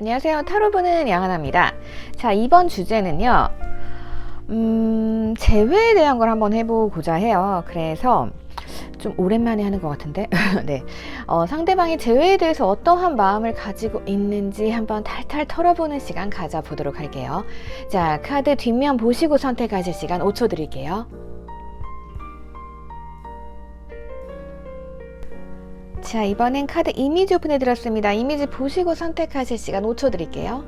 안녕하세요. 타로 보는 양하나입니다. 자, 이번 주제는요. 재회에 대한 걸 한번 해보고자 해요. 그래서 좀 오랜만에 하는 것 같은데 네, 상대방이 재회에 대해서 어떠한 마음을 가지고 있는지 한번 탈탈 털어보는 시간 가져보도록 할게요. 자, 카드 뒷면 보시고 선택하실 시간 5초 드릴게요. 자, 이번엔 카드 이미지 오픈해 드렸습니다. 이미지 보시고 선택하실 시간 5초 드릴게요.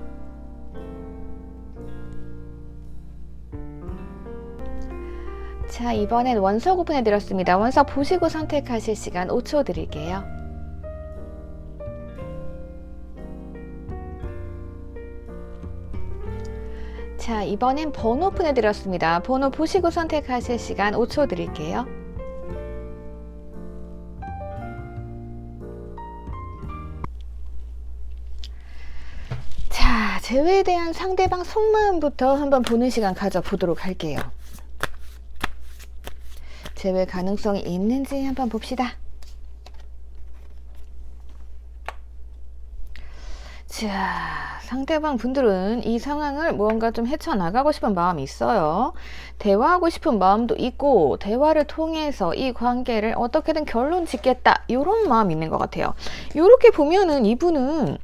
자, 이번엔 원석 오픈해 드렸습니다. 원석 보시고 선택하실 시간 5초 드릴게요. 자, 이번엔 번호 오픈해 드렸습니다. 번호 보시고 선택하실 시간 5초 드릴게요. 자, 재회에 대한 상대방 속마음부터 한번 보는 시간 가져보도록 할게요. 재회 가능성이 있는지 한번 봅시다. 자, 상대방 분들은 이 상황을 무언가 좀 헤쳐나가고 싶은 마음이 있어요. 대화하고 싶은 마음도 있고, 대화를 통해서 이 관계를 어떻게든 결론 짓겠다, 이런 마음이 있는 것 같아요. 이렇게 보면은 이분은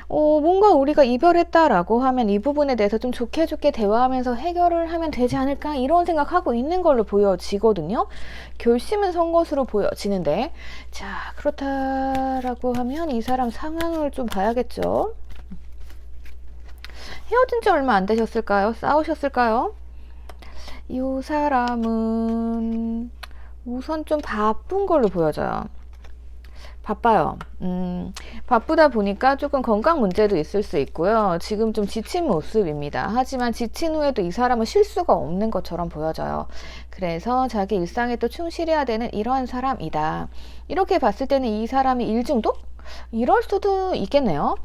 뭔가 우리가 이별했다라고 하면 이 부분에 대해서 좀 좋게 대화하면서 해결을 하면 되지 않을까, 이런 생각하고 있는 걸로 보여지거든요. 결심은 선 것으로 보여지는데, 자, 그렇다라고 하면 이 사람 상황을 좀 봐야겠죠. 헤어진 지 얼마 안 되셨을까요? 싸우셨을까요? 이 사람은 우선 좀 바쁜 걸로 보여져요. 바빠요. 바쁘다 보니까 조금 건강 문제도 있을 수 있고요. 지금 좀 지친 모습입니다. 하지만 지친 후에도 이 사람은 쉴 수가 없는 것처럼 보여져요. 그래서 자기 일상에 또 충실해야 되는 이러한 사람이다. 이렇게 봤을 때는 이 사람이 일중독? 이럴 수도 있겠네요.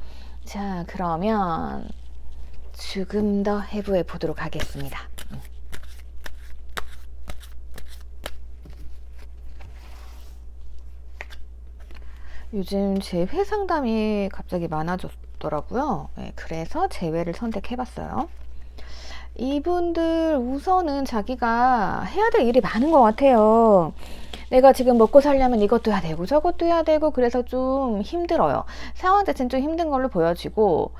자, 그러면 조금 더 해부해 보도록 하겠습니다. 요즘 재회 상담이 갑자기 많아졌더라고요. 네, 그래서 재회를 선택해봤어요. 이분들 우선은 자기가 해야 될 일이 많은 것 같아요. 내가 지금 먹고 살려면 이것도 해야 되고 저것도 해야 되고, 그래서 좀 힘들어요. 상황 자체는 좀 힘든 걸로 보여지고,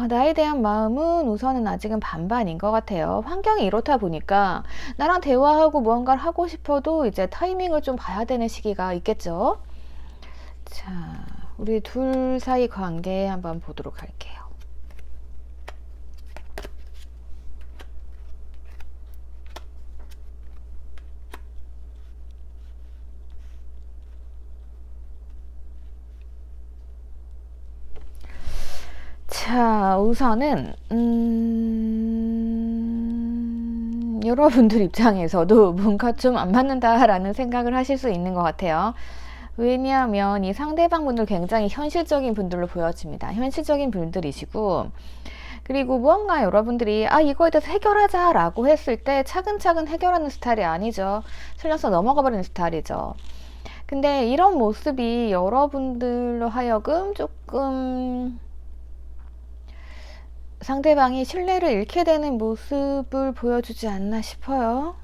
나에 대한 마음은 우선은 아직은 반반인 것 같아요. 환경이 이렇다 보니까 나랑 대화하고 무언가를 하고 싶어도 이제 타이밍을 좀 봐야 되는 시기가 있겠죠. 자, 우리 둘 사이 관계 한번 보도록 할게요. 자, 우선은 여러분들 입장에서도 뭔가 좀 안 맞는다라는 생각을 하실 수 있는 것 같아요. 왜냐하면 이 상대방 분들 굉장히 현실적인 분들로 보여집니다. 현실적인 분들이시고, 그리고 무언가 여러분들이 이거에 대해서 해결하자 라고 했을 때 차근차근 해결하는 스타일이 아니죠. 슬쩍 넘어가 버리는 스타일이죠. 근데 이런 모습이 여러분들로 하여금 조금 상대방이 신뢰를 잃게 되는 모습을 보여주지 않나 싶어요.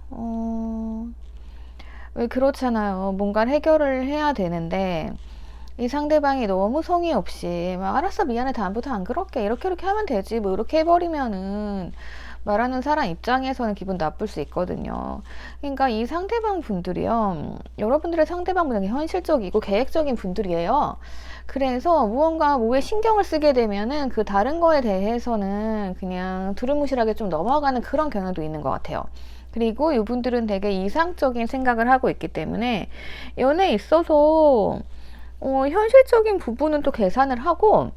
왜 그렇잖아요. 뭔가를 해결을 해야 되는데 이 상대방이 너무 성의 없이 막 알았어, 미안해, 다음부터 안 그럴게, 이렇게 하면 되지, 뭐 이렇게 해버리면은 말하는 사람 입장에서는 기분 나쁠 수 있거든요. 그러니까 이 상대방 분들이요, 여러분들의 상대방 분들이 현실적이고 계획적인 분들이에요. 그래서 무언가 뭐에 신경을 쓰게 되면은 그 다른 거에 대해서는 그냥 두루뭉실하게 좀 넘어가는 그런 경향도 있는 것 같아요. 그리고 이분들은 되게 이상적인 생각을 하고 있기 때문에 연애에 있어서 현실적인 부분은 또 계산을 하고,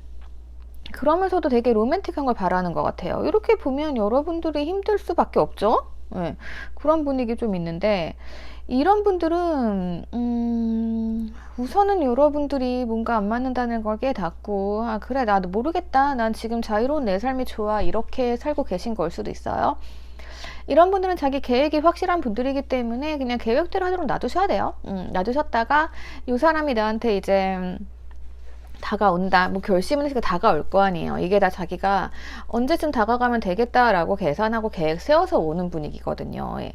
그러면서도 되게 로맨틱한 걸 바라는 것 같아요. 이렇게 보면 여러분들이 힘들 수밖에 없죠. 네, 그런 분위기 좀 있는데, 이런 분들은 우선은 여러분들이 뭔가 안 맞는다는 걸 깨닫고, 그래, 나도 모르겠다, 난 지금 자유로운 내 삶이 좋아, 이렇게 살고 계신 걸 수도 있어요. 이런 분들은 자기 계획이 확실한 분들이기 때문에 그냥 계획대로 하도록 놔두셔야 돼요. 놔두셨다가 이 사람이 나한테 이제 다가온다. 뭐 결심은 했으니까 다가올 거 아니에요. 이게 다 자기가 언제쯤 다가가면 되겠다라고 계산하고 계획 세워서 오는 분위기거든요. 예.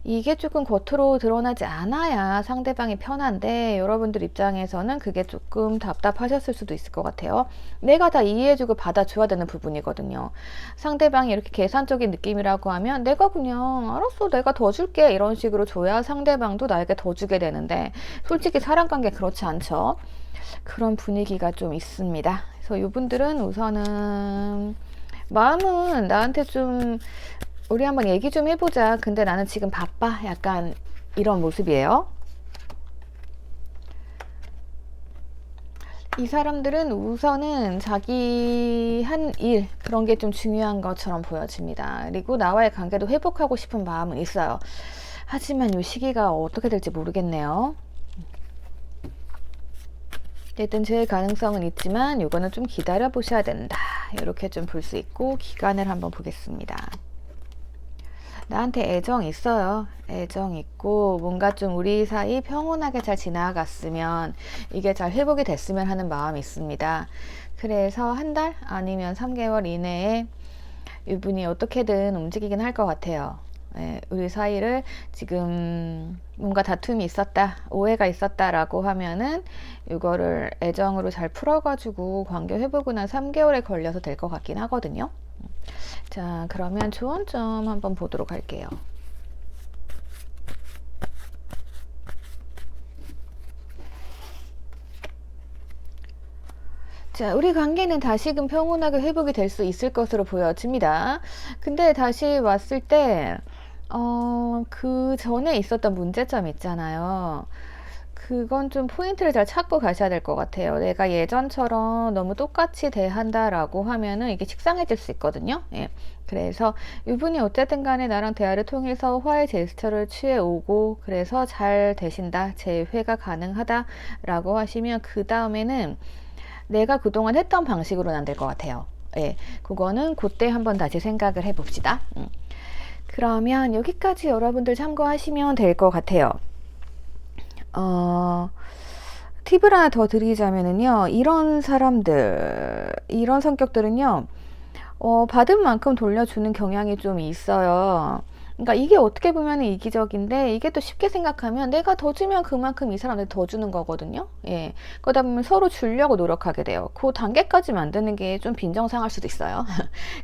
이게 조금 겉으로 드러나지 않아야 상대방이 편한데 여러분들 입장에서는 그게 조금 답답하셨을 수도 있을 것 같아요. 내가 다 이해해주고 받아줘야 되는 부분이거든요. 상대방이 이렇게 계산적인 느낌이라고 하면 내가 그냥 알았어 내가 더 줄게 이런 식으로 줘야 상대방도 나에게 더 주게 되는데 솔직히 사람 관계 그렇지 않죠. 그런 분위기가 좀 있습니다. 그래서 이분들은 우선은 마음은 나한테 좀 우리 한번 얘기 좀 해보자. 근데 나는 지금 바빠. 약간 이런 모습이에요. 이 사람들은 우선은 자기 한 일, 그런 게 좀 중요한 것처럼 보여집니다. 그리고 나와의 관계도 회복하고 싶은 마음은 있어요. 하지만 이 시기가 어떻게 될지 모르겠네요. 어쨌든 제 가능성은 있지만 이거는 좀 기다려 보셔야 된다. 이렇게 좀 볼 수 있고 기간을 한번 보겠습니다. 나한테 애정 있어요. 애정 있고 뭔가 좀 우리 사이 평온하게 잘 지나갔으면 이게 잘 회복이 됐으면 하는 마음이 있습니다. 그래서 한 달 아니면 3개월 이내에 이분이 어떻게든 움직이긴 할 것 같아요. 예, 우리 사이를 지금 뭔가 다툼이 있었다, 오해가 있었다라고 하면은 이거를 애정으로 잘 풀어가지고 관계 회복은 한 3개월에 걸려서 될 것 같긴 하거든요. 자, 그러면 조언 좀 한번 보도록 할게요. 자, 우리 관계는 다시금 평온하게 회복이 될 수 있을 것으로 보여집니다. 근데 다시 왔을 때, 그 전에 있었던 문제점 있잖아요. 그건 좀 포인트를 잘 찾고 가셔야 될 것 같아요. 내가 예전처럼 너무 똑같이 대한다라고 하면은 이게 식상해질 수 있거든요. 예. 그래서 이분이 어쨌든 간에 나랑 대화를 통해서 화해 제스처를 취해오고 그래서 잘 되신다, 재회가 가능하다라고 하시면 그 다음에는 내가 그동안 했던 방식으로는 안 될 것 같아요. 예. 그거는 그때 한번 다시 생각을 해봅시다. 그러면 여기까지 여러분들 참고하시면 될 것 같아요. 팁을 하나 더 드리자면은요, 이런 사람들, 이런 성격들은요, 받은 만큼 돌려주는 경향이 좀 있어요. 그러니까 이게 어떻게 보면 이기적인데, 이게 또 쉽게 생각하면 내가 더 주면 그만큼 이 사람한테 더 주는 거거든요. 예. 그러다 보면 서로 주려고 노력하게 돼요. 그 단계까지 만드는 게 좀 빈정상할 수도 있어요.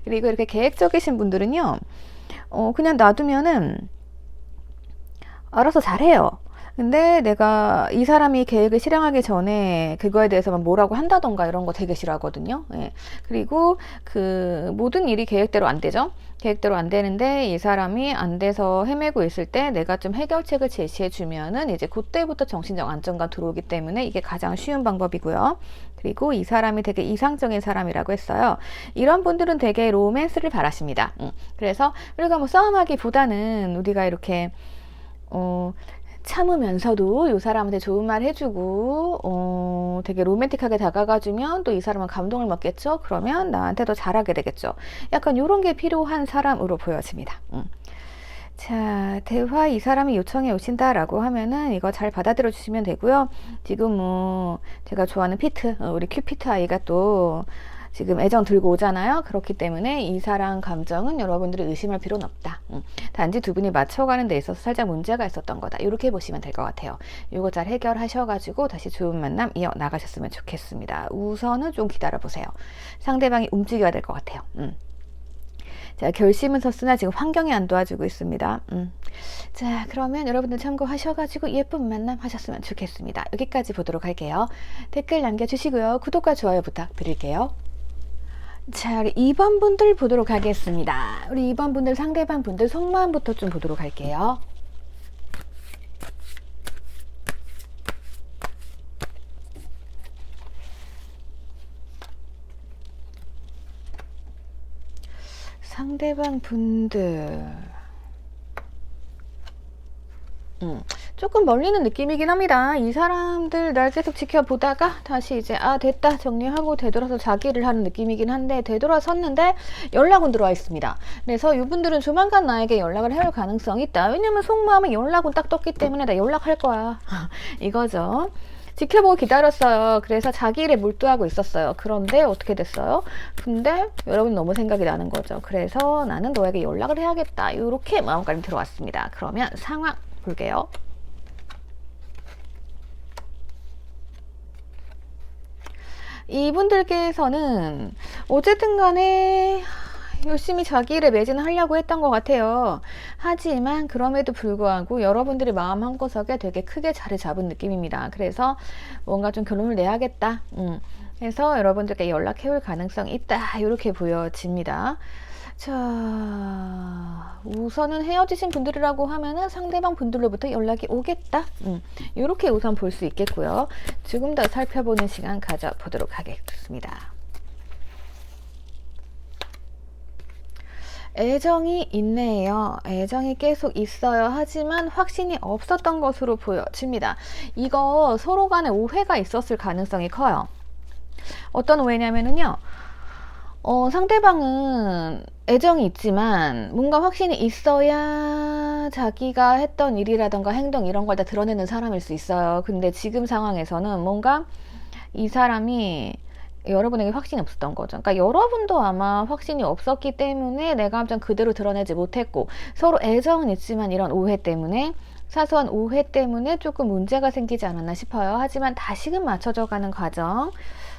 그리고 이렇게 계획적이신 분들은요, 그냥 놔두면은 알아서 잘해요. 근데 내가 이 사람이 계획을 실행하기 전에 그거에 대해서 뭐라고 한다던가 이런 거 되게 싫어하거든요. 예. 그리고 그 모든 일이 계획대로 안 되죠. 계획대로 안 되는데 이 사람이 안 돼서 헤매고 있을 때 내가 좀 해결책을 제시해 주면은 이제 그때부터 정신적 안정감 들어오기 때문에 이게 가장 쉬운 방법이고요. 그리고 이 사람이 되게 이상적인 사람이라고 했어요. 이런 분들은 되게 로맨스를 바라십니다. 그래서 우리가 뭐 싸움하기보다는 우리가 이렇게 참으면서도 이 사람한테 좋은 말 해주고 되게 로맨틱하게 다가가주면 또 이 사람은 감동을 먹겠죠. 그러면 나한테 더 잘하게 되겠죠. 약간 이런 게 필요한 사람으로 보여집니다. 자, 대화 이 사람이 요청해 오신다라고 하면은 이거 잘 받아들여 주시면 되고요. 지금 뭐 제가 좋아하는 피트, 우리 큐피트 아이가 또 지금 애정 들고 오잖아요. 그렇기 때문에 이 사람 감정은 여러분들이 의심할 필요는 없다. 단지 두 분이 맞춰가는 데 있어서 살짝 문제가 있었던 거다. 이렇게 보시면 될 것 같아요. 이거 잘 해결하셔가지고 다시 좋은 만남 이어나가셨으면 좋겠습니다. 우선은 좀 기다려보세요. 상대방이 움직여야 될 것 같아요. 자, 결심은 섰으나 지금 환경이 안 도와주고 있습니다. 자, 그러면 여러분들 참고하셔가지고 예쁜 만남 하셨으면 좋겠습니다. 여기까지 보도록 할게요. 댓글 남겨주시고요. 구독과 좋아요 부탁드릴게요. 자, 우리 2번 분들 보도록 하겠습니다. 우리 2번 분들 상대방 분들 속마음부터 좀 보도록 할게요. 상대방 분들 조금 멀리는 느낌이긴 합니다. 이 사람들 날 계속 지켜보다가 다시 이제 됐다 정리하고 되돌아서 자기를 하는 느낌이긴 한데 되돌아섰는데 연락은 들어와 있습니다. 그래서 이분들은 조만간 나에게 연락을 할 가능성이 있다. 왜냐면 속마음에 연락은 딱 떴기 때문에 나 연락할 거야. 이거죠. 지켜보고 기다렸어요. 그래서 자기 일에 몰두하고 있었어요. 그런데 어떻게 됐어요? 근데 여러분 너무 생각이 나는 거죠. 그래서 나는 너에게 연락을 해야겠다. 이렇게 마음가짐 들어왔습니다. 그러면 상황 볼게요. 이분들께서는 어쨌든 간에 열심히 자기 일에 매진하려고 했던 것 같아요. 하지만 그럼에도 불구하고 여러분들의 마음 한구석에 되게 크게 자리 잡은 느낌입니다. 그래서 뭔가 좀 결론을 내야겠다. 해서 여러분들께 연락해올 가능성이 있다. 이렇게 보여집니다. 자, 우선은 헤어지신 분들이라고 하면은 상대방 분들로부터 연락이 오겠다. 이렇게 우선 볼 수 있겠고요. 조금 더 살펴보는 시간 가져보도록 하겠습니다. 애정이 있네요. 애정이 계속 있어요. 하지만 확신이 없었던 것으로 보여집니다. 이거 서로 간에 오해가 있었을 가능성이 커요. 어떤 오해냐면은요. 상대방은 애정이 있지만 뭔가 확신이 있어야 자기가 했던 일이라던가 행동 이런 걸 다 드러내는 사람일 수 있어요. 근데 지금 상황에서는 뭔가 이 사람이 여러분에게 확신이 없었던 거죠. 그러니까 여러분도 아마 확신이 없었기 때문에 내 감정 그대로 드러내지 못했고, 서로 애정은 있지만 이런 오해 때문에, 사소한 오해 때문에 조금 문제가 생기지 않았나 싶어요. 하지만 다시금 맞춰져 가는 과정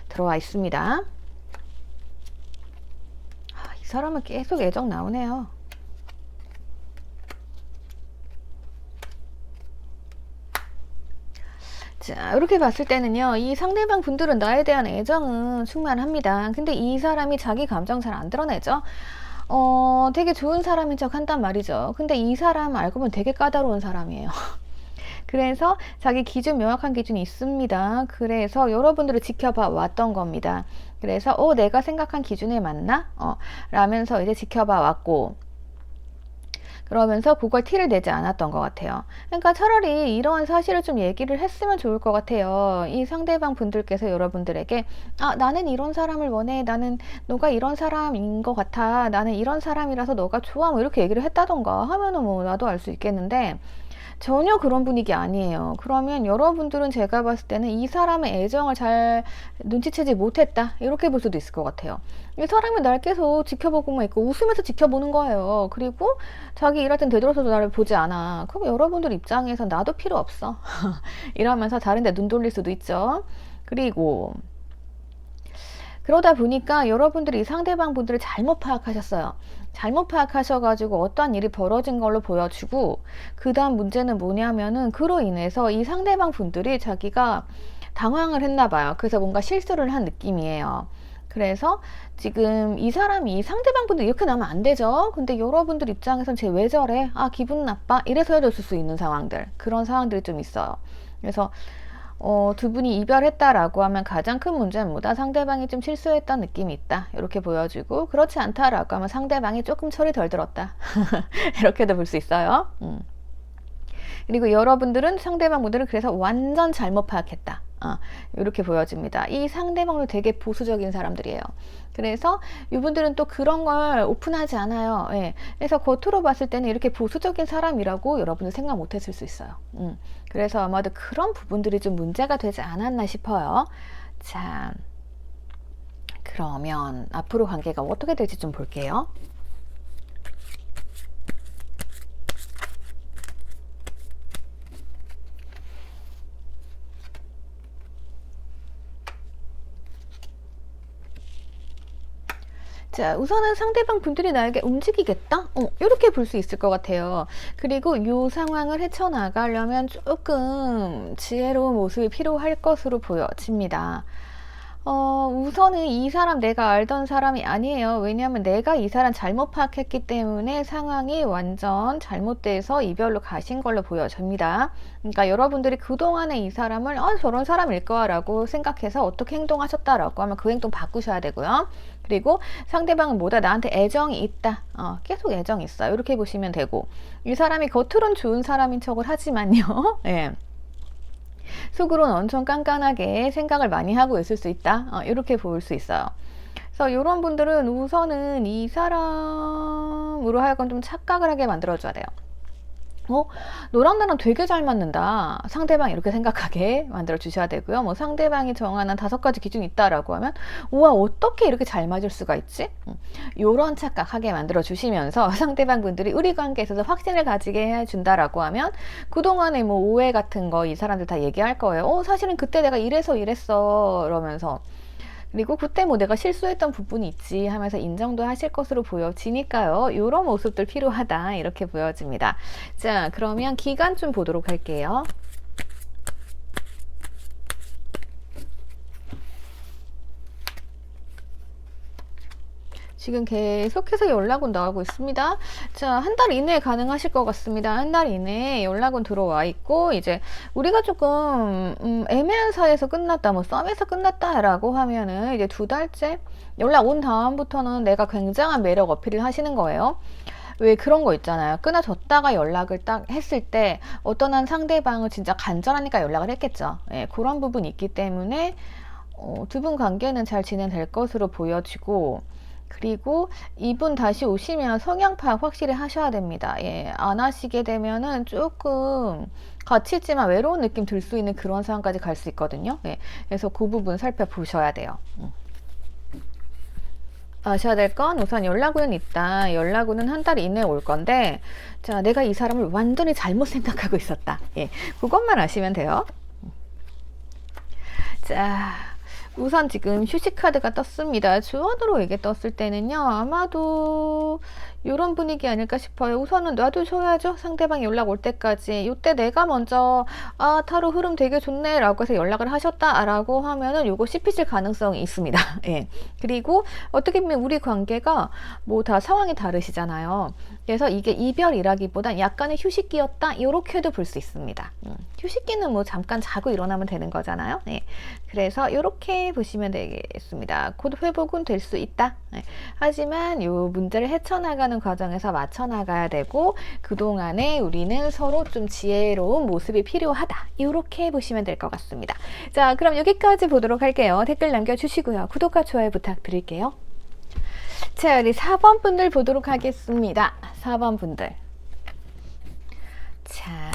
들어와 있습니다. 이 사람은 계속 애정 나오네요. 자, 이렇게 봤을 때는요, 이 상대방 분들은 나에 대한 애정은 충만합니다. 근데 이 사람이 자기 감정 잘 안 드러내죠? 되게 좋은 사람인 척 한단 말이죠. 근데 이 사람 알고 보면 되게 까다로운 사람이에요. 그래서 자기 기준, 명확한 기준이 있습니다. 그래서 여러분들을 지켜봐 왔던 겁니다. 그래서 내가 생각한 기준에 맞나? 라면서 이제 지켜봐 왔고, 그러면서 그걸 티를 내지 않았던 것 같아요. 그러니까 차라리 이런 사실을 좀 얘기를 했으면 좋을 것 같아요. 이 상대방 분들께서 여러분들에게 나는 이런 사람을 원해. 나는 너가 이런 사람인 것 같아. 나는 이런 사람이라서 너가 좋아. 뭐 이렇게 얘기를 했다던가 하면은 뭐 나도 알 수 있겠는데, 전혀 그런 분위기 아니에요. 그러면 여러분들은 제가 봤을 때는 이 사람의 애정을 잘 눈치채지 못했다. 이렇게 볼 수도 있을 것 같아요. 이 사람이 날 계속 지켜보고만 있고 웃으면서 지켜보는 거예요. 그리고 자기 일할 땐 되돌아서도 나를 보지 않아. 그럼 여러분들 입장에서 나도 필요 없어. 이러면서 다른 데 눈 돌릴 수도 있죠. 그리고 그러다 보니까 여러분들이 이 상대방 분들을 잘못 파악하셨어요. 잘못 파악하셔가지고 어떠한 일이 벌어진 걸로 보여주고, 그 다음 문제는 뭐냐면은 그로 인해서 이 상대방 분들이 자기가 당황을 했나 봐요. 그래서 뭔가 실수를 한 느낌이에요. 그래서 지금 이 사람이 이 상대방 분들 이렇게 나면 안 되죠. 근데 여러분들 입장에선 쟤 왜 저래? 기분 나빠? 이래서 헤어졌을 수 있는 상황들, 그런 상황들이 좀 있어요. 그래서 두 분이 이별했다라고 하면 가장 큰 문제는 뭐다? 상대방이 좀 실수했던 느낌이 있다. 이렇게 보여지고, 그렇지 않다라고 하면 상대방이 조금 철이 덜 들었다. 이렇게도 볼 수 있어요. 그리고 여러분들은, 상대방 분들은 그래서 완전 잘못 파악했다. 이렇게 보여집니다. 이 상대방도 되게 보수적인 사람들이에요. 그래서 이분들은 또 그런 걸 오픈하지 않아요. 예. 그래서 겉으로 봤을 때는 이렇게 보수적인 사람이라고 여러분들 생각 못 했을 수 있어요. 그래서 아마도 그런 부분들이 좀 문제가 되지 않았나 싶어요. 자, 그러면 앞으로 관계가 어떻게 될지 좀 볼게요. 자, 우선은 상대방 분들이 나에게 움직이겠다? 이렇게 볼 수 있을 것 같아요. 그리고 이 상황을 헤쳐나가려면 조금 지혜로운 모습이 필요할 것으로 보여집니다. 우선은 이 사람 내가 알던 사람이 아니에요. 왜냐하면 내가 이 사람 잘못 파악했기 때문에 상황이 완전 잘못돼서 이별로 가신 걸로 보여집니다. 그러니까 여러분들이 그동안에 이 사람을 저런 사람일 거라고 생각해서 어떻게 행동하셨다라고 하면 그 행동 바꾸셔야 되고요. 그리고 상대방은 뭐다? 나한테 애정이 있다. 계속 애정이 있어. 이렇게 보시면 되고, 이 사람이 겉으론 좋은 사람인 척을 하지만요. 예. 속으로는 엄청 깐깐하게 생각을 많이 하고 있을 수 있다. 이렇게 볼 수 있어요. 그래서 이런 분들은 우선은 이 사람으로 하여금 좀 착각을 하게 만들어줘야 돼요. 어? 너랑 나랑 되게 잘 맞는다. 상대방 이렇게 생각하게 만들어 주셔야 되고요. 뭐 상대방이 정하는 5가지 기준이 있다라고 하면 우와 어떻게 이렇게 잘 맞을 수가 있지? 요런 착각하게 만들어 주시면서 상대방 분들이 우리 관계에 있어서 확신을 가지게 해준다라고 하면 그동안의 뭐 오해 같은 거 이 사람들 다 얘기할 거예요. 사실은 그때 내가 이래서 이랬어 이러면서 그리고 그때 뭐 내가 실수했던 부분이 있지 하면서 인정도 하실 것으로 보여지니까요. 이런 모습들 필요하다 이렇게 보여집니다. 자, 그러면 기간 좀 보도록 할게요. 지금 계속해서 연락은 나오고 있습니다. 자, 한 달 이내에 가능하실 것 같습니다. 한 달 이내에 연락은 들어와 있고, 이제 우리가 조금 애매한 사이에서 끝났다, 뭐 썸에서 끝났다라고 하면은 이제 2달째 연락 온 다음부터는 내가 굉장한 매력 어필을 하시는 거예요. 왜 그런 거 있잖아요. 끊어졌다가 연락을 딱 했을 때 어떤 한 상대방은 진짜 간절하니까 연락을 했겠죠. 예, 그런 부분이 있기 때문에 두 분 관계는 잘 진행될 것으로 보여지고, 그리고 이분 다시 오시면 성향 파악 확실히 하셔야 됩니다. 예, 안 하시게 되면은 조금 같이 있지만 외로운 느낌 들 수 있는 그런 상황까지 갈 수 있거든요. 예, 그래서 그 부분 살펴보셔야 돼요. 아셔야 될 건 우선 연락은 있다. 연락은 한 달 이내에 올 건데, 자, 내가 이 사람을 완전히 잘못 생각하고 있었다. 예, 그것만 아시면 돼요. 자, 우선 지금 휴식카드가 떴습니다. 주원으로 이게 떴을 때는요, 아마도 이런 분위기 아닐까 싶어요. 우선은 놔두셔야죠. 상대방이 연락 올 때까지. 이때 내가 먼저 타로 흐름 되게 좋네 라고 해서 연락을 하셨다 라고 하면은 요거 씹히실 가능성이 있습니다. 예. 그리고 어떻게 보면 우리 관계가 뭐 다 상황이 다르시잖아요. 그래서 이게 이별이라기보단 약간의 휴식기였다 이렇게도 볼 수 있습니다. 휴식기는 뭐 잠깐 자고 일어나면 되는 거잖아요. 예. 그래서 이렇게 보시면 되겠습니다. 곧 회복은 될 수 있다. 예. 하지만 요 문제를 헤쳐나가는 과정에서 맞춰나가야 되고, 그동안에 우리는 서로 좀 지혜로운 모습이 필요하다. 이렇게 보시면 될 것 같습니다. 자, 그럼 여기까지 보도록 할게요. 댓글 남겨주시고요. 구독과 좋아요 부탁드릴게요. 자, 우리 4번 분들 보도록 하겠습니다. 4번 분들. 자,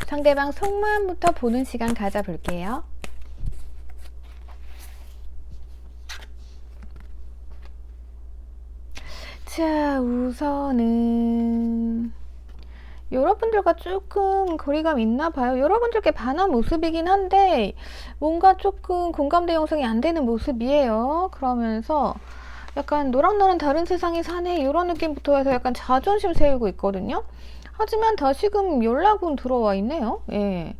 상대방 속마음부터 보는 시간 가져볼게요. 자, 우선은 여러분들과 조금 거리감 있나 봐요. 여러분들께 반한 모습이긴 한데 뭔가 조금 공감대 형성이 안 되는 모습이에요. 그러면서 약간 너랑 나는 다른 세상에 사네 이런 느낌부터 해서 약간 자존심 세우고 있거든요. 하지만 다시금 연락은 들어와 있네요. 예.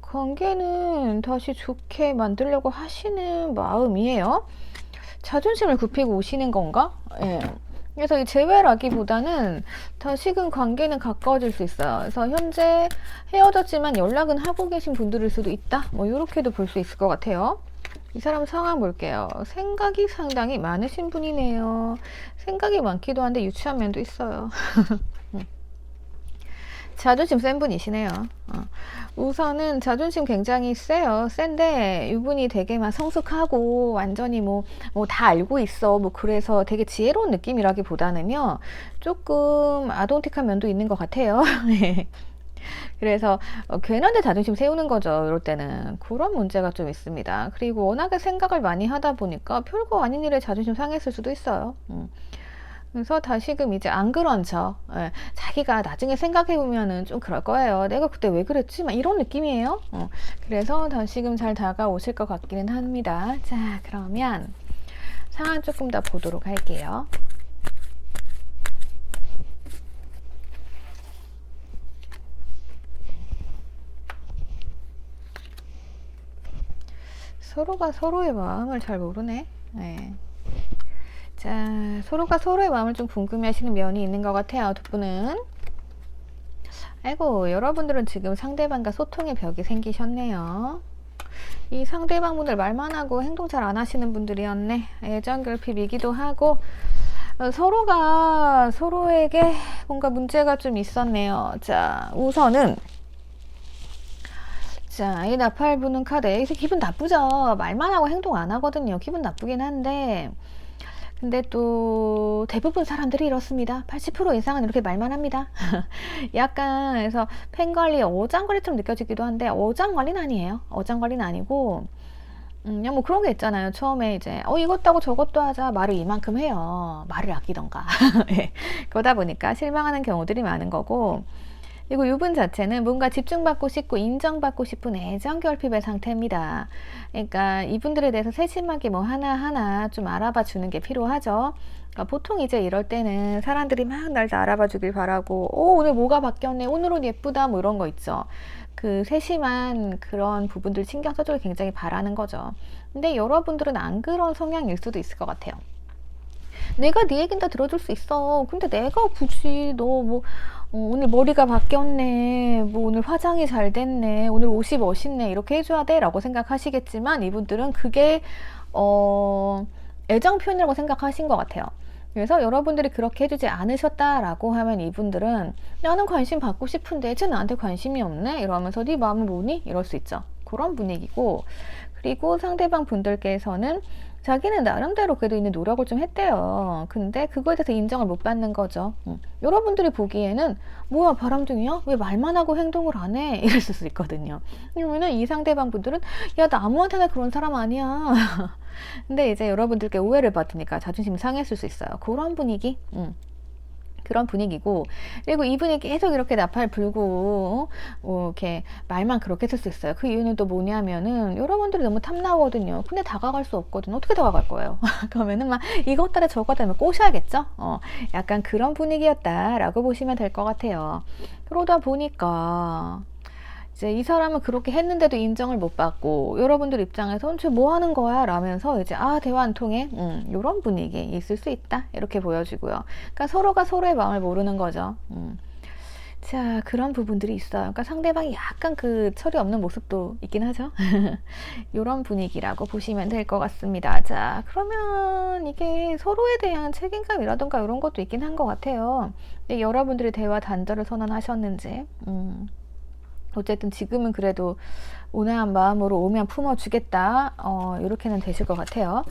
관계는 다시 좋게 만들려고 하시는 마음이에요. 자존심을 굽히고 오시는 건가? 예. 그래서 이 재회라기보다는 다시금 관계는 가까워질 수 있어요. 그래서 현재 헤어졌지만 연락은 하고 계신 분들일 수도 있다. 뭐 이렇게도 볼 수 있을 것 같아요. 이 사람 상황 볼게요. 생각이 상당히 많으신 분이네요. 생각이 많기도 한데 유치한 면도 있어요. 자존심 센 분이시네요. 우선은 자존심 굉장히 세요. 센데 이분이 되게 막 성숙하고 완전히 뭐 다 알고 있어. 뭐 그래서 되게 지혜로운 느낌이라기보다는요. 조금 아동틱한 면도 있는 것 같아요. 그래서 괜한데 자존심 세우는 거죠. 이럴 때는 그런 문제가 좀 있습니다. 그리고 워낙에 생각을 많이 하다 보니까 별거 아닌 일에 자존심 상했을 수도 있어요. 그래서 다시금 이제 안 그런 척, 예, 자기가 나중에 생각해보면은 좀 그럴 거예요. 내가 그때 왜 그랬지? 막 이런 느낌이에요. 그래서 다시금 잘 다가오실 것 같기는 합니다. 자, 그러면 상황 조금 더 보도록 할게요. 서로가 서로의 마음을 잘 모르네. 네. 자, 서로가 서로의 마음을 좀 궁금해 하시는 면이 있는 것 같아요. 두 분은. 아이고, 여러분들은 지금 상대방과 소통의 벽이 생기셨네요. 이 상대방분들 말만 하고 행동 잘 안 하시는 분들이었네. 애정 결핍이기도 하고, 서로가 서로에게 뭔가 문제가 좀 있었네요. 자, 우선은 자, 이 나팔 부는 카드. 기분 나쁘죠. 말만 하고 행동 안 하거든요. 기분 나쁘긴 한데 근데 또 대부분 사람들이 이렇습니다. 80% 이상은 이렇게 말만 합니다. 약간 그래서 팬관리, 어장관리처럼 느껴지기도 한데 어장관리는 아니에요. 어장관리는 아니고 그냥 뭐 그런 게 있잖아요. 처음에 이제 이것도 하고 저것도 하자 말을 이만큼 해요. 말을 아끼던가. 예. 그러다 보니까 실망하는 경우들이 많은 거고, 그리고 이분 자체는 뭔가 집중받고 싶고 인정받고 싶은 애정 결핍의 상태입니다. 그러니까 이분들에 대해서 세심하게 뭐 하나하나 좀 알아봐 주는 게 필요하죠. 그러니까 보통 이제 이럴 때는 사람들이 막 날 알아봐 주길 바라고, 오늘 뭐가 바뀌었네, 오늘 옷 예쁘다, 뭐 이런 거 있죠. 그 세심한 그런 부분들 신경 써주길 굉장히 바라는 거죠. 근데 여러분들은 안 그런 성향일 수도 있을 것 같아요. 내가 네 얘긴 다 들어줄 수 있어. 근데 내가 굳이 너 뭐 오늘 머리가 바뀌었네, 뭐 오늘 화장이 잘 됐네, 오늘 옷이 멋있네 이렇게 해줘야 돼 라고 생각하시겠지만, 이분들은 그게 애정 표현이라고 생각하신 것 같아요. 그래서 여러분들이 그렇게 해주지 않으셨다라고 하면 이분들은 나는 관심 받고 싶은데 쟤 나한테 관심이 없네 이러면서 네 마음은 뭐니? 이럴 수 있죠. 그런 분위기고, 그리고 상대방 분들께서는 자기는 나름대로 그래도 있는 노력을 좀 했대요. 근데 그거에 대해서 인정을 못 받는 거죠. 여러분들이 보기에는 뭐야, 바람둥이야? 왜 말만 하고 행동을 안 해? 이럴 수 있거든요. 그러면은 이 상대방 분들은 야, 나 아무한테나 그런 사람 아니야. 근데 이제 여러분들께 오해를 받으니까 자존심이 상했을 수 있어요. 그런 분위기. 그런 분위기고, 그리고 이분이 계속 이렇게 나팔 불고 이렇게 말만 그렇게 했을 수 있어요. 그 이유는 또 뭐냐면은 여러분들이 너무 탐나거든요. 근데 다가갈 수 없거든. 어떻게 다가갈 거예요? 그러면은 막 이것 따라 저것 따라 꼬셔야겠죠. 약간 그런 분위기였다라고 보시면 될 것 같아요. 그러다 보니까 이제 이 사람은 그렇게 했는데도 인정을 못 받고, 여러분들 입장에선 쟤 뭐 하는 거야? 라면서 이제 대화 안 통해. 이런 분위기 있을 수 있다. 이렇게 보여지고요. 그러니까 서로가 서로의 마음을 모르는 거죠. 자, 그런 부분들이 있어요. 그러니까 상대방이 약간 그 철이 없는 모습도 있긴 하죠. 이런 분위기라고 보시면 될 것 같습니다. 자, 그러면 이게 서로에 대한 책임감이라던가 이런 것도 있긴 한 것 같아요. 여러분들이 대화 단절을 선언하셨는지. 어쨌든 지금은 그래도 온화한 마음으로 오면 품어주겠다, 이렇게는 되실 것 같아요.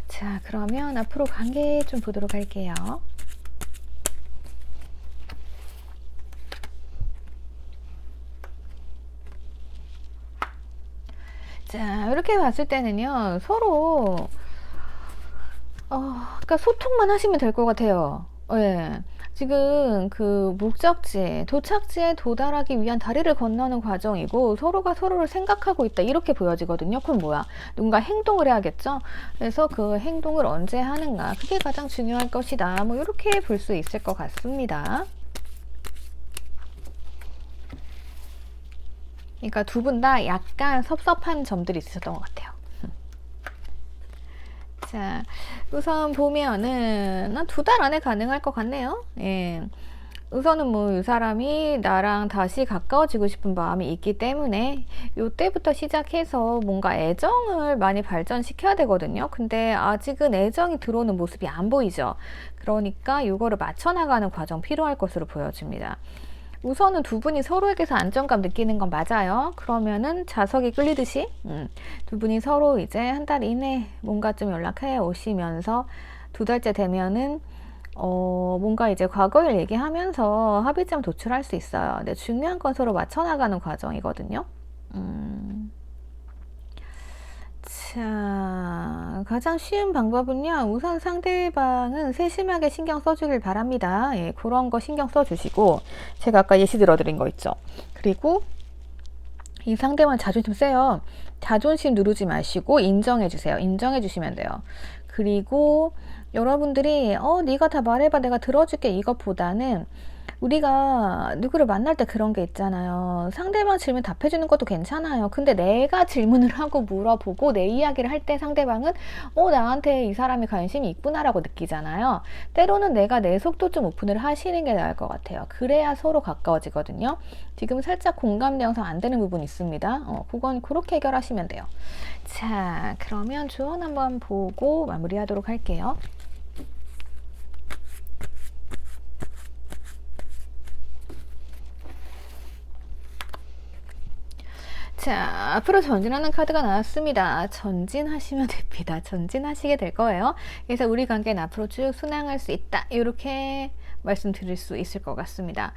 자, 그러면 앞으로 관계 좀 보도록 할게요. 자, 이렇게 봤을 때는요, 서로 그러니까 소통만 하시면 될 것 같아요. 예. 지금 그 목적지, 도착지에 도달하기 위한 다리를 건너는 과정이고, 서로가 서로를 생각하고 있다 이렇게 보여지거든요. 그럼 뭐야? 누군가 행동을 해야겠죠? 그래서 그 행동을 언제 하는가, 그게 가장 중요할 것이다. 뭐 이렇게 볼 수 있을 것 같습니다. 그러니까 두 분 다 약간 섭섭한 점들이 있으셨던 것 같아요. 자, 우선 보면은 한 2달 안에 가능할 것 같네요. 예. 우선은 뭐 이 사람이 나랑 다시 가까워지고 싶은 마음이 있기 때문에 요때부터 시작해서 뭔가 애정을 많이 발전시켜야 되거든요. 근데 아직은 애정이 들어오는 모습이 안 보이죠. 그러니까 요거를 맞춰나가는 과정 필요할 것으로 보여집니다. 우선은 두 분이 서로에게서 안정감 느끼는 건 맞아요. 그러면은 자석이 끌리듯이 두 분이 서로 이제 한 달 이내 뭔가 좀 연락해 오시면서 2달째 되면은 뭔가 이제 과거를 얘기하면서 합의점 도출할 수 있어요. 근데 중요한 건 서로 맞춰나가는 과정이거든요. 자, 가장 쉬운 방법은요, 우선 상대방은 세심하게 신경 써주길 바랍니다. 예, 그런 거 신경 써주시고, 제가 아까 예시 들어드린 거 있죠. 그리고 이 상대방 자존심 세요. 자존심 누르지 마시고 인정해주세요. 인정해주시면 돼요. 그리고 여러분들이 네가 다 말해봐, 내가 들어줄게, 이것보다는 우리가 누구를 만날 때 그런 게 있잖아요. 상대방 질문 답해주는 것도 괜찮아요. 근데 내가 질문을 하고 물어보고 내 이야기를 할 때 상대방은 나한테 이 사람이 관심이 있구나라고 느끼잖아요. 때로는 내가 내 속도 좀 오픈을 하시는 게 나을 것 같아요. 그래야 서로 가까워지거든요. 지금 살짝 공감대 형성 안 되는 부분이 있습니다. 그건 그렇게 해결하시면 돼요. 자, 그러면 조언 한번 보고 마무리하도록 할게요. 자, 앞으로 전진하는 카드가 나왔습니다. 전진하시면 됩니다. 전진하시게 될 거예요. 그래서 우리 관계는 앞으로 쭉 순항할 수 있다. 이렇게 말씀드릴 수 있을 것 같습니다.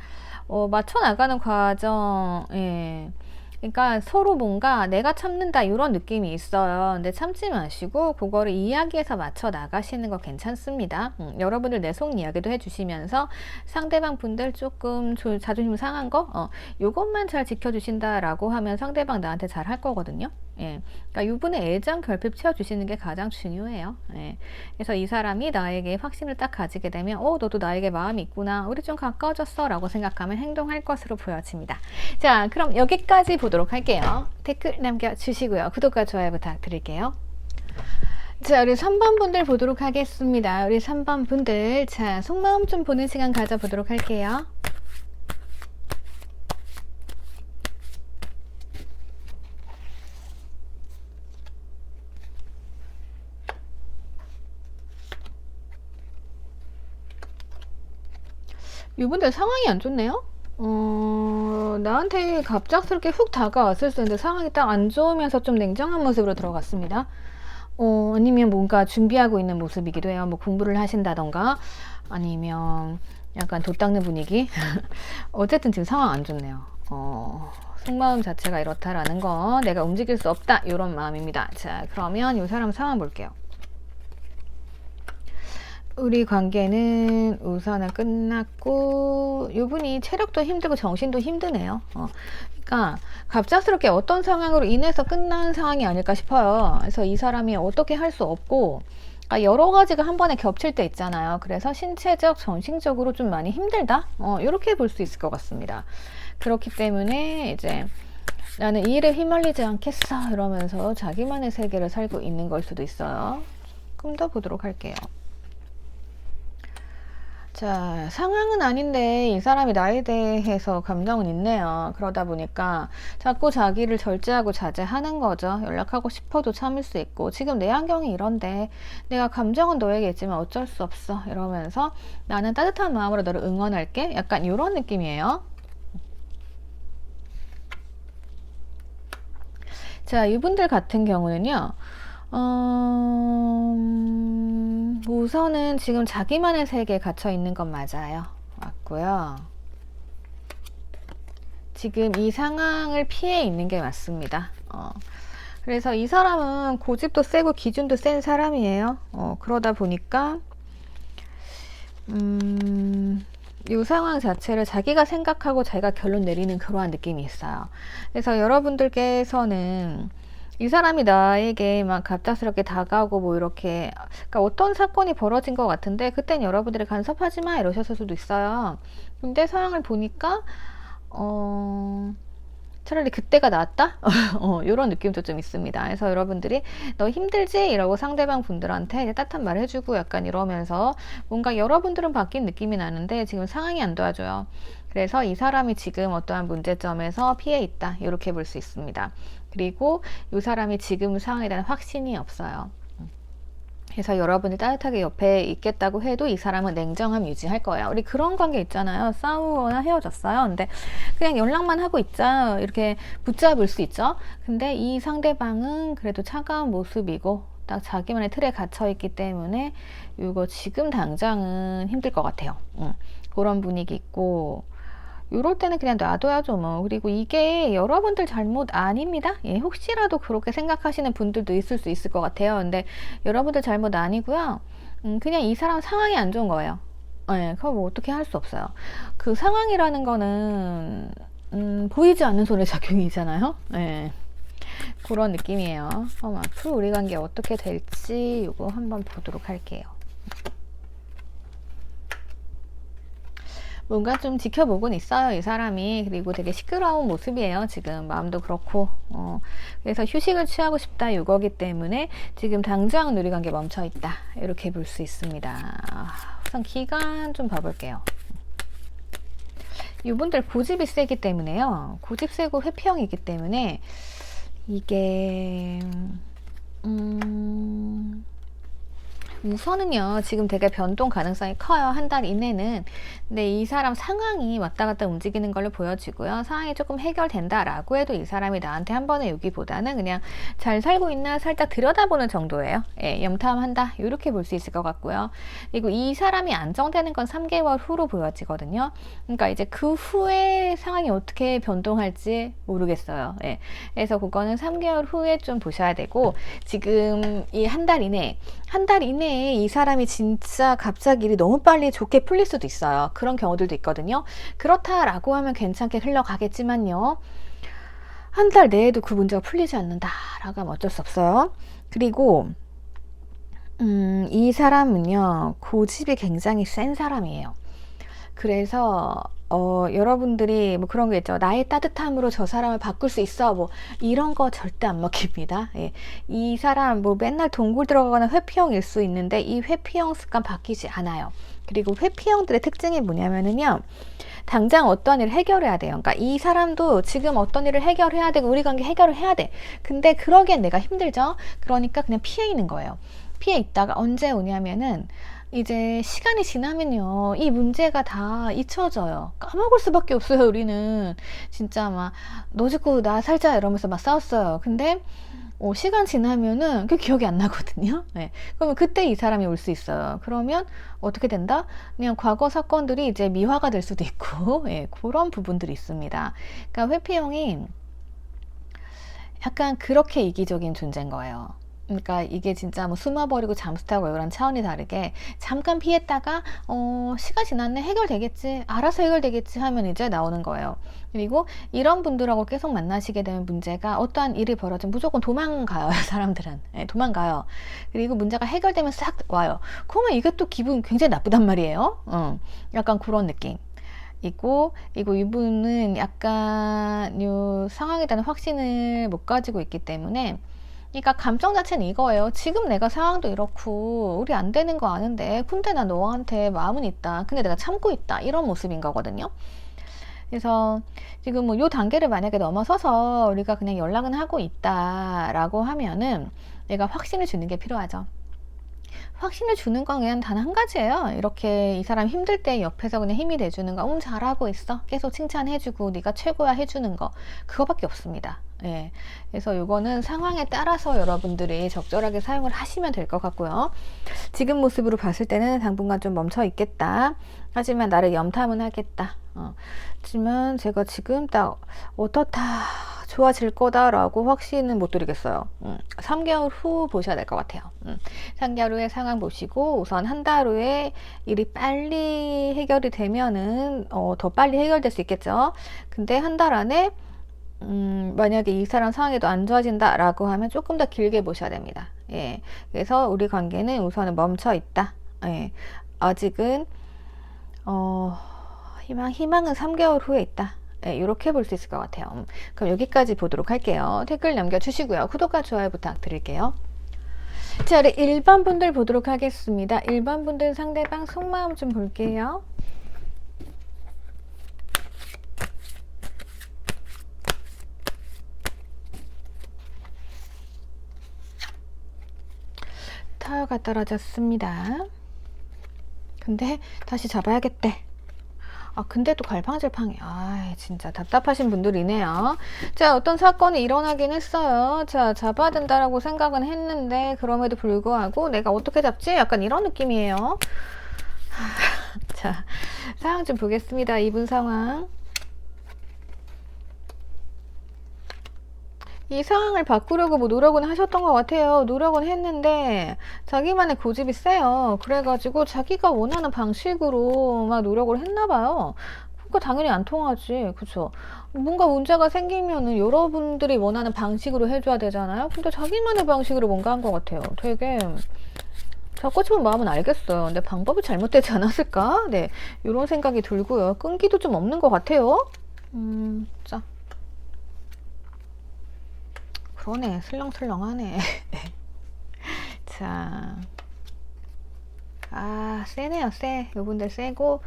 맞춰 나가는 과정, 예. 그러니까 서로 뭔가 내가 참는다 이런 느낌이 있어요. 근데 참지 마시고 그거를 이야기해서 맞춰 나가시는 거 괜찮습니다. 여러분들 내 속 이야기도 해주시면서 상대방 분들 조금 자존심 상한 거 요것만 잘 지켜주신다라고 하면 상대방 나한테 잘 할 거거든요. 예. 그러니까 이분의 애정 결핍 채워주시는 게 가장 중요해요. 예. 그래서 이 사람이 나에게 확신을 딱 가지게 되면 너도 나에게 마음이 있구나, 우리 좀 가까워졌어 라고 생각하면 행동할 것으로 보여집니다. 자, 그럼 여기까지 보도록 할게요. 댓글 남겨주시고요. 구독과 좋아요 부탁드릴게요. 자, 우리 3번 분들 보도록 하겠습니다. 우리 3번 분들, 자, 속마음 좀 보는 시간 가져보도록 할게요. 이분들 상황이 안 좋네요. 나한테 갑작스럽게 훅 다가왔을 수 있는데 상황이 딱 안 좋으면서 좀 냉정한 모습으로 들어갔습니다. 아니면 뭔가 준비하고 있는 모습이기도 해요. 뭐 공부를 하신다던가 아니면 약간 돛닦는 분위기. 어쨌든 지금 상황 안 좋네요. 속마음 자체가 이렇다라는 거, 내가 움직일 수 없다 이런 마음입니다. 자, 그러면 이 사람 상황 볼게요. 우리 관계는 우선은 끝났고 이분이 체력도 힘들고 정신도 힘드네요. 그러니까 갑작스럽게 어떤 상황으로 인해서 끝난 상황이 아닐까 싶어요. 그래서 이 사람이 어떻게 할 수 없고, 그러니까 여러 가지가 한 번에 겹칠 때 있잖아요. 그래서 신체적, 정신적으로 좀 많이 힘들다? 이렇게 볼 수 있을 것 같습니다. 그렇기 때문에 이제 나는 이 일에 휘말리지 않겠어 이러면서 자기만의 세계를 살고 있는 걸 수도 있어요. 조금 더 보도록 할게요. 자, 상황은 아닌데 이 사람이 나에 대해서 감정은 있네요. 그러다 보니까 자꾸 자기를 절제하고 자제하는 거죠. 연락하고 싶어도 참을 수 있고, 지금 내 환경이 이런데 내가 감정은 너에게 있지만 어쩔 수 없어 이러면서 나는 따뜻한 마음으로 너를 응원할게, 약간 이런 느낌이에요. 자, 이분들 같은 경우는요, 우선은 지금 자기만의 세계에 갇혀 있는 건 맞아요. 맞고요. 지금 이 상황을 피해 있는 게 맞습니다. 그래서 이 사람은 고집도 세고 기준도 센 사람이에요. 그러다 보니까 이 상황 자체를 자기가 생각하고 자기가 결론 내리는 그러한 느낌이 있어요. 그래서 여러분들께서는 이 사람이 나에게 막 갑작스럽게 다가오고 뭐 이렇게, 그러니까 어떤 사건이 벌어진 것 같은데 그땐 여러분들이 간섭하지 마 이러셨을 수도 있어요. 근데 상황을 보니까 차라리 그때가 낫다? 이런 느낌도 좀 있습니다. 그래서 여러분들이 너 힘들지? 이러고 상대방 분들한테 이제 따뜻한 말 해주고 약간 이러면서 뭔가 여러분들은 바뀐 느낌이 나는데 지금 상황이 안 도와줘요. 그래서 이 사람이 지금 어떠한 문제점에서 피해 있다, 이렇게 볼 수 있습니다. 그리고 이 사람이 지금 상황에 대한 확신이 없어요. 그래서 여러분이 따뜻하게 옆에 있겠다고 해도 이 사람은 냉정함 유지할 거예요. 우리 그런 관계 있잖아요. 싸우거나 헤어졌어요. 근데 그냥 연락만 하고 있자, 이렇게 붙잡을 수 있죠. 근데 이 상대방은 그래도 차가운 모습이고 딱 자기만의 틀에 갇혀 있기 때문에 이거 지금 당장은 힘들 것 같아요. 그런 분위기 있고, 이럴 때는 그냥 놔둬야죠 뭐. 그리고 이게 여러분들 잘못 아닙니다. 예, 혹시라도 그렇게 생각하시는 분들도 있을 수 있을 것 같아요. 근데 여러분들 잘못 아니고요. 그냥 이 사람 상황이 안 좋은 거예요. 예, 그거 뭐 어떻게 할 수 없어요. 그 상황이라는 거는 보이지 않는 손의 작용이잖아요. 예, 그런 느낌이에요. 앞으로 우리 관계 어떻게 될지 이거 한번 보도록 할게요. 뭔가 좀 지켜보곤 있어요, 이 사람이. 그리고 되게 시끄러운 모습이에요, 지금. 마음도 그렇고. 그래서 휴식을 취하고 싶다, 이거기 때문에 지금 당장 우리 관계 멈춰 있다, 이렇게 볼 수 있습니다. 우선 기간 좀 봐볼게요. 이분들 고집이 세기 때문에요. 고집 세고 회피형이기 때문에 이게 우선은요, 지금 되게 변동 가능성이 커요. 한 달 이내는. 근데 이 사람 상황이 왔다 갔다 움직이는 걸로 보여지고요. 상황이 조금 해결된다라고 해도 이 사람이 나한테 한 번에 오기보다는 그냥 잘 살고 있나 살짝 들여다보는 정도예요. 예, 염탐한다. 이렇게 볼 수 있을 것 같고요. 그리고 이 사람이 안정되는 건 3개월 후로 보여지거든요. 그러니까 이제 그 후에 상황이 어떻게 변동할지 모르겠어요. 예, 그래서 그거는 3개월 후에 좀 보셔야 되고, 지금 이 한 달 이내에 이 사람이 진짜 갑자기 일이 너무 빨리 좋게 풀릴 수도 있어요. 그런 경우들도 있거든요. 그렇다라고 하면 괜찮게 흘러가겠지만요. 한 달 내에도 그 문제가 풀리지 않는다라고 하면 어쩔 수 없어요. 그리고 이 사람은요, 고집이 굉장히 센 사람이에요. 그래서 여러분들이 뭐 그런 게 있죠. 나의 따뜻함으로 저 사람을 바꿀 수 있어. 뭐 이런 거 절대 안 먹힙니다. 예. 이 사람 뭐 맨날 동굴 들어가거나 회피형일 수 있는데 이 회피형 습관 바뀌지 않아요. 그리고 회피형들의 특징이 뭐냐면은요, 당장 어떤 일을 해결해야 돼요. 그러니까 이 사람도 지금 어떤 일을 해결해야 되고 우리 관계 해결을 해야 돼. 근데 그러기엔 내가 힘들죠. 그러니까 그냥 피해 있는 거예요. 피해 있다가 언제 오냐면은 이제 시간이 지나면요, 이 문제가 다 잊혀져요. 까먹을 수밖에 없어요. 우리는 진짜 막 너 죽고 나 살자 이러면서 막 싸웠어요. 근데 시간 지나면은 그 기억이 안 나거든요. 네. 그러면 그때 이 사람이 올 수 있어요. 그러면 어떻게 된다? 그냥 과거 사건들이 이제 미화가 될 수도 있고, 예, 그런 부분들이 있습니다. 그러니까 회피형이 약간 그렇게 이기적인 존재인 거예요. 그러니까 이게 진짜 뭐 숨어버리고 잠수 타고 이런 차원이 다르게 잠깐 피했다가 시간 지났네, 해결되겠지, 알아서 해결되겠지 하면 이제 나오는 거예요. 그리고 이런 분들하고 계속 만나시게 되면 문제가, 어떠한 일이 벌어지면 무조건 도망가요. 사람들은. 네, 도망가요. 그리고 문제가 해결되면 싹 와요. 그러면 이게 또 기분 굉장히 나쁘단 말이에요. 약간 그런 느낌. 이고 이분은 약간 요 상황에 대한 확신을 못 가지고 있기 때문에, 그러니까 감정 자체는 이거예요. 지금 내가 상황도 이렇고 우리 안 되는 거 아는데 근데 나 너한테 마음은 있다. 근데 내가 참고 있다. 이런 모습인 거거든요. 그래서 지금 뭐 요 단계를 만약에 넘어서서 우리가 그냥 연락은 하고 있다라고 하면은 내가 확신을 주는 게 필요하죠. 확신을 주는 건 그냥 단 한 가지예요. 이렇게 이 사람 힘들 때 옆에서 그냥 힘이 돼주는 거, 잘하고 있어, 계속 칭찬해주고 네가 최고야 해주는 거, 그거밖에 없습니다. 예. 그래서 이거는 상황에 따라서 여러분들이 적절하게 사용을 하시면 될 것 같고요. 지금 모습으로 봤을 때는 당분간 좀 멈춰 있겠다. 하지만 나를 염탐은 하겠다. 하지만 제가 지금 딱 어떻다, 좋아질 거다라고 확신은 못 드리겠어요. 3개월 후 보셔야 될 것 같아요. 3개월 후에 상황 보시고 우선 한 달 후에 일이 빨리 해결이 되면은 더 빨리 해결될 수 있겠죠. 근데 한 달 안에 만약에 이 사람 상황에도 안 좋아진다라고 하면 조금 더 길게 보셔야 됩니다. 예. 그래서 우리 관계는 우선은 멈춰 있다. 예. 아직은 희망은 3개월 후에 있다. 네, 이렇게 볼 수 있을 것 같아요. 그럼 여기까지 보도록 할게요. 댓글 남겨주시고요. 구독과 좋아요 부탁드릴게요. 자, 우리 1번 분들 보도록 하겠습니다. 1번 분들 상대방 속마음 좀 볼게요. 타워가 떨어졌습니다. 근데 다시 잡아야겠대. 근데 또 갈팡질팡해. 진짜 답답하신 분들이네요. 자, 어떤 사건이 일어나긴 했어요. 자, 잡아야 된다라고 생각은 했는데 그럼에도 불구하고 내가 어떻게 잡지? 약간 이런 느낌이에요. 자, 상황 좀 보겠습니다. 이분 상황. 이 상황을 바꾸려고 뭐 노력은 하셨던 것 같아요. 노력은 했는데 자기만의 고집이 세요. 그래가지고 자기가 원하는 방식으로 막 노력을 했나 봐요. 그러니까 당연히 안 통하지. 그쵸? 뭔가 문제가 생기면은 여러분들이 원하는 방식으로 해줘야 되잖아요. 근데 자기만의 방식으로 뭔가 한 것 같아요. 되게 잡고 싶은 마음은 알겠어요. 근데 방법이 잘못되지 않았을까? 네, 이런 생각이 들고요. 끈기도 좀 없는 것 같아요. 자. 그러네, 슬렁슬렁하네. 자, 세네요, 세. 이분들 세고,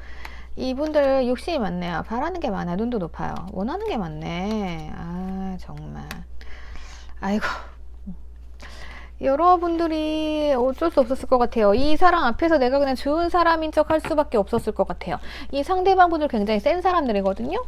이분들 욕심이 많네요. 바라는 게 많아. 눈도 높아요. 원하는 게 많네. 정말. 아이고. 여러분들이 어쩔 수 없었을 것 같아요. 이 사람 앞에서 내가 그냥 좋은 사람인 척 할 수밖에 없었을 것 같아요. 이 상대방 분들 굉장히 센 사람들이거든요.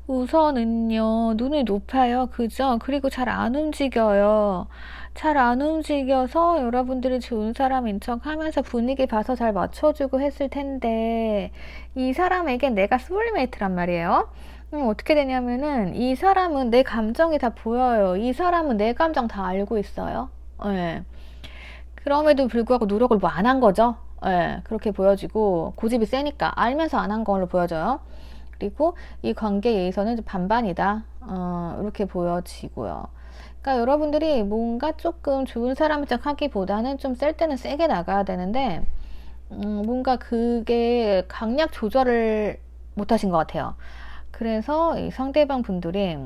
우선은요, 눈이 높아요. 그죠? 그리고 잘 안 움직여요. 잘 안 움직여서 여러분들이 좋은 사람인 척 하면서 분위기 봐서 잘 맞춰주고 했을 텐데, 이 사람에겐 내가 소울메이트란 말이에요. 어떻게 되냐면은, 이 사람은 내 감정이 다 보여요. 이 사람은 내 감정 다 알고 있어요. 예. 그럼에도 불구하고 노력을 뭐 안 한 거죠. 예. 그렇게 보여지고, 고집이 세니까 알면서 안 한 걸로 보여져요. 그리고 이 관계에 의해서는 반반이다. 이렇게 보여지고요. 그러니까 여러분들이 뭔가 조금 좋은 사람인 척 하기보다는 좀 셀 때는 세게 나가야 되는데, 뭔가 그게 강약 조절을 못 하신 것 같아요. 그래서 이 상대방 분들이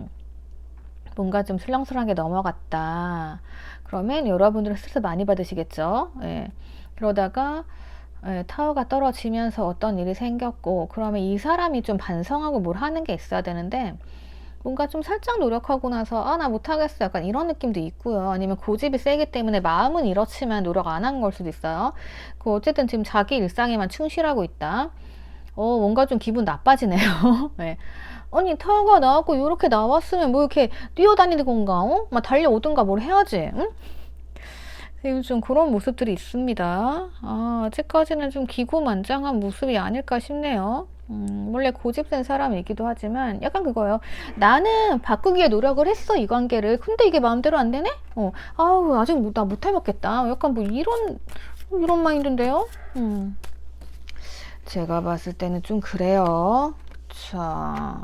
뭔가 좀 술렁술렁하게 넘어갔다. 그러면 여러분들은 스트레스 많이 받으시겠죠. 예. 그러다가 타워가 떨어지면서 어떤 일이 생겼고, 그러면 이 사람이 좀 반성하고 뭘 하는 게 있어야 되는데, 뭔가 좀 살짝 노력하고 나서 나 못하겠어 약간 이런 느낌도 있고요. 아니면 고집이 세기 때문에 마음은 이렇지만 노력 안 한 걸 수도 있어요. 어쨌든 지금 자기 일상에만 충실하고 있다. 뭔가 좀 기분 나빠지네요. 네. 아니 타워가 나왔고 이렇게 나왔으면 뭐 이렇게 뛰어다니는 건가? 막 달려오든가 뭘 해야지. 응? 좀 그런 모습들이 있습니다. 아직까지는 좀 기고만장한 모습이 아닐까 싶네요. 원래 고집센 사람이기도 하지만 약간 그거예요. 나는 바꾸기에 노력을 했어, 이 관계를. 근데 이게 마음대로 안 되네? 아우, 아직 나 못 해먹겠다. 약간 뭐 이런 마인드인데요? 제가 봤을 때는 좀 그래요. 자.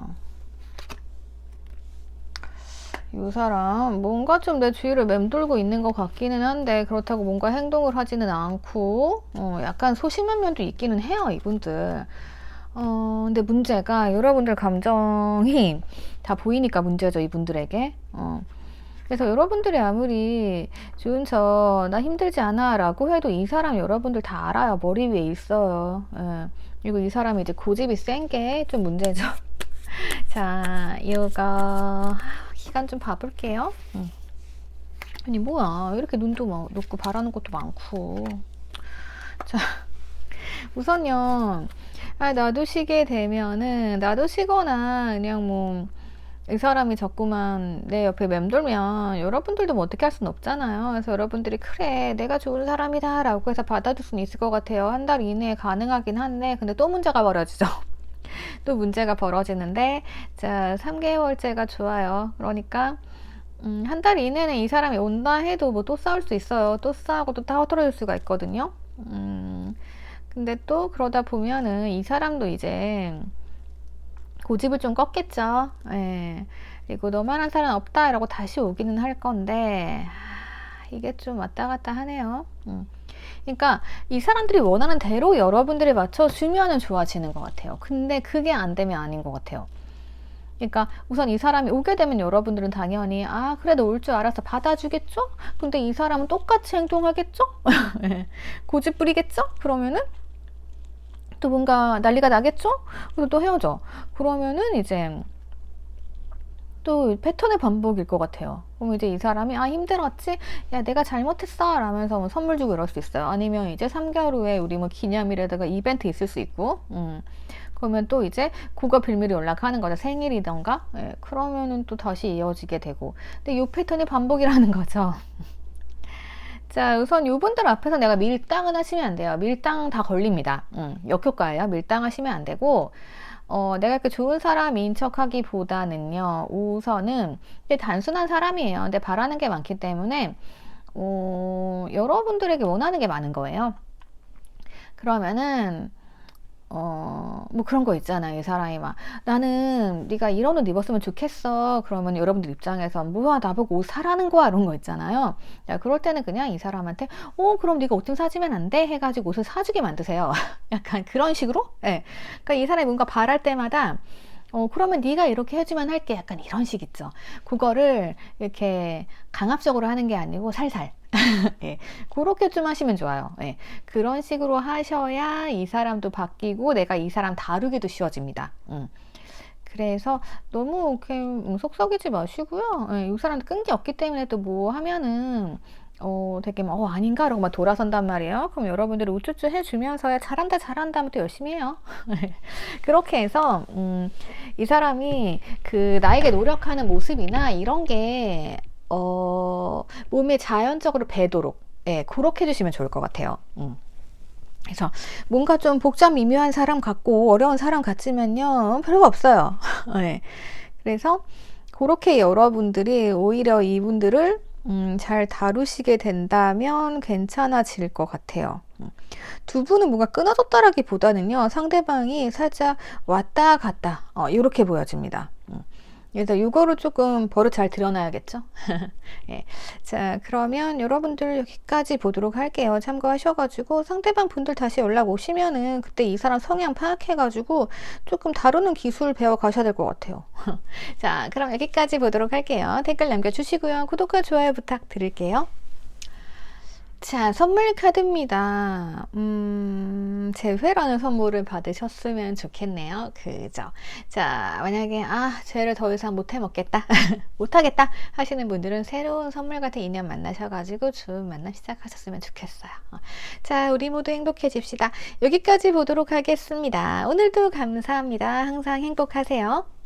이 사람 뭔가 좀 내 주위를 맴돌고 있는 것 같기는 한데 그렇다고 뭔가 행동을 하지는 않고 약간 소심한 면도 있기는 해요, 이분들. 근데 문제가 여러분들 감정이 다 보이니까 문제죠, 이분들에게. 그래서 여러분들이 아무리 좋은 나 힘들지 않아 라고 해도 이 사람 여러분들 다 알아요. 머리 위에 있어요. 예. 그리고 이 사람이 이제 고집이 센 게 좀 문제죠. 자, 이거 시간 좀 봐볼게요. 아니 뭐야, 이렇게 눈도 막 높고 바라는 것도 많고. 자, 우선요, 놔두시게 되면은 놔두시거나 그냥 뭐 이 사람이 자꾸만 내 옆에 맴돌면 여러분들도 뭐 어떻게 할 수는 없잖아요. 그래서 여러분들이 그래 내가 좋은 사람이다 라고 해서 받아줄 수는 있을 것 같아요. 한 달 이내에 가능하긴 한데, 근데 또 문제가 벌어지죠. 또 문제가 벌어지는데, 자, 3개월째가 좋아요. 그러니까 한 달 이내는 이 사람이 온다 해도 뭐 또 싸울 수 있어요. 또 싸우고 또 떨어질 수가 있거든요. 근데 또 그러다 보면은 이 사람도 이제 고집을 좀 꺾겠죠. 예. 그리고 너만한 사람 없다 이러고 다시 오기는 할 건데, 이게 좀 왔다 갔다 하네요. 그러니까 이 사람들이 원하는 대로 여러분들이 맞춰주면은 좋아지는 것 같아요. 근데 그게 안 되면 아닌 것 같아요. 그러니까 우선 이 사람이 오게 되면 여러분들은 당연히 그래도 올 줄 알아서 받아주겠죠? 근데 이 사람은 똑같이 행동하겠죠? 고집 부리겠죠? 그러면은 또 뭔가 난리가 나겠죠? 그래서 또 헤어져. 그러면은 이제 또 패턴의 반복일 것 같아요. 그럼 이제 이 사람이 힘들었지? 야 내가 잘못했어 라면서 뭐 선물 주고 이럴 수 있어요. 아니면 이제 3개월 후에 우리 뭐 기념일에다가 이벤트 있을 수 있고, 그러면 또 이제 그거 빌미로 연락하는 거죠. 생일이던가. 예, 그러면은 또 다시 이어지게 되고. 근데 이 패턴이 반복이라는 거죠. 자, 우선 이분들 앞에서 내가 밀당은 하시면 안 돼요. 밀당 다 걸립니다. 역효과예요. 밀당 하시면 안 되고, 내가 이렇게 좋은 사람인 척 하기보다는요, 우선은 단순한 사람이에요. 근데 바라는 게 많기 때문에, 여러분들에게 원하는 게 많은 거예요. 그러면은, 뭐 그런 거 있잖아요. 이 사람이 막, 나는 네가 이런 옷 입었으면 좋겠어. 그러면 여러분들 입장에서, 뭐야, 나보고 옷 사라는 거야? 이런 거 있잖아요. 야, 그럴 때는 그냥 이 사람한테, 그럼 네가 옷 좀 사주면 안 돼? 해가지고 옷을 사주게 만드세요. 약간 그런 식으로? 네. 그러니까 이 사람이 뭔가 바랄 때마다, 그러면 네가 이렇게 해주면 할게. 약간 이런 식 있죠. 그거를 이렇게 강압적으로 하는 게 아니고 살살. 예, 그렇게 좀 하시면 좋아요. 예, 그런 식으로 하셔야 이 사람도 바뀌고 내가 이 사람 다루기도 쉬워집니다. 그래서 너무 이렇게 속썩이지 마시고요. 예, 이 사람한테 끈기 없기 때문에 또 뭐 하면은 되게 막 아닌가? 이러고 막 돌아선단 말이에요. 그럼 여러분들이 우쭈쭈 해주면서야 잘한다 잘한다 하면 또 열심히 해요. 그렇게 해서 이 사람이 그 나에게 노력하는 모습이나 이런 게 몸에 자연적으로 배도록, 예, 그렇게 해주시면 좋을 것 같아요. 그래서 뭔가 좀 복잡 미묘한 사람 같고 어려운 사람 같지만요, 별거 없어요. 네. 그래서 그렇게 여러분들이 오히려 이분들을 잘 다루시게 된다면 괜찮아질 것 같아요. 두 분은 뭔가 끊어졌다라기보다는요, 상대방이 살짝 왔다 갔다 이렇게 보여집니다. 그래서 이거를 조금 버릇 잘 들여놔야겠죠. 예. 자, 그러면 여러분들 여기까지 보도록 할게요. 참고하셔가지고 상대방 분들 다시 연락 오시면은 그때 이 사람 성향 파악해가지고 조금 다루는 기술 배워 가셔야 될 것 같아요. 자, 그럼 여기까지 보도록 할게요. 댓글 남겨주시고요. 구독과 좋아요 부탁드릴게요. 자, 선물 카드입니다. 재회라는 선물을 받으셨으면 좋겠네요. 그죠? 자, 만약에, 재회를 더 이상 못 해먹겠다, 못하겠다 하시는 분들은 새로운 선물 같은 인연 만나셔가지고 좋은 만남 시작하셨으면 좋겠어요. 자, 우리 모두 행복해집시다. 여기까지 보도록 하겠습니다. 오늘도 감사합니다. 항상 행복하세요.